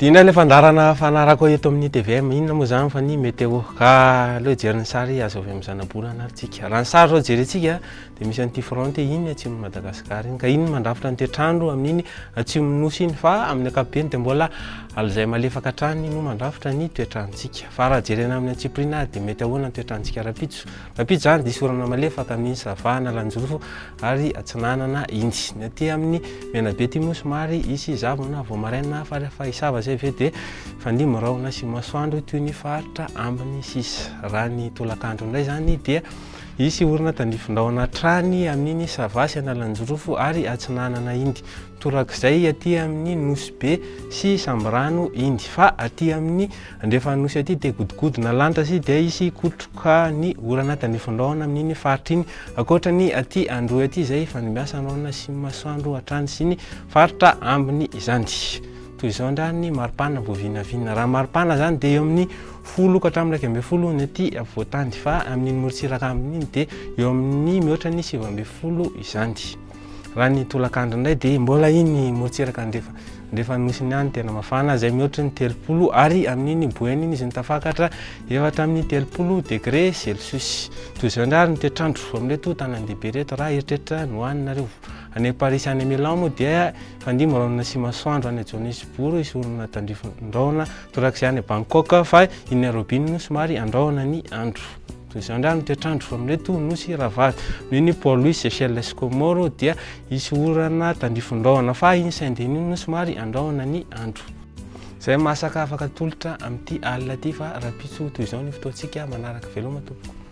Dina le fandarana fanarako eto amin'ny TVM inona moa zany fa ny météo ka aleo jery ny sary azo avy amin'ny zana-bolana aritsika. Raha ny sary zao jerentsika dia misy an'ity fronte iny atsimon'i Madagasikara iny ka iny mandrafitra ny toetrandro amin'iny atsimon'ny nosy iny fa amin'ny ankapobeny dia mbola alzay malefaka hatrany no mandrafitra ny toetrandrontsika. Fa raha jerena amin'ny antsiprina dia mety ahoana ny toetrandrontsika rapitso. Rapitso zany dia sorana malefaka amin'ny savana lanjorofo ary atsinanana indy. Ny aty amin'ny menabe ty moa somary isy zavona vao maraina fa rehefa isava zay ve dia fandihy mirahona sy masoandro toy ny faritra ambiny sisa. Raha ny tolakandro indray zany dia isy orana tandrifindraona trany amin'iny savasy analanjorofo ary atsinanana indy. Torak'izay aty amin'ny nosy be sy sambrano indy fa aty amin'ny andrefa nosy aty dia godigodina lanitra sy dia isy kotroka ny orana tandrifindraona amin'iny faritra iny akoatra ny aty androy aty izay fandimbiasa raona sy masoandro hatrany sy ny faritra ambiny izany. Toy izao ndra ny maripana vao vinavinana. Raha maripana zany dia eo amin'ny 10 ka hatramin'ny 20 ny aty avoatany fa amin'iny morotsiraka amin'iny dia eo amin'ny mihoatra ny 17 izany. Raha ny tolakandro indray dia mbola iny morotsiraka ndefa nosy niany tena mafana izay mihoatra ny 30 ary amin'iny boeny iny izy nitafakatra efatra amin'ny 30 degré Celsius. Toy izao ndra ny toetrandro amin'reto tanàn-dehibe reto raha eritreritra nohaninareo. Any Paris any Milan moa dia fandihy mirahona sy masoandro any Johannesburg isy orana tandrifindraona torak'izay any Bangkok fa i Nairobi no somary andrahona ny andro. Toy izao ndra ny toetrandro amin'reto nosy Ravavy. Ny Port Louis Seychelles Comoro dia isy orana tandrifindraona fa iny Saint-Denis no somary andrahona ny andro. Zay masaka afaka tolotra amin'ity alina ity fa rapitso toy izao ny fotoantsika manaraka veloma tompoko.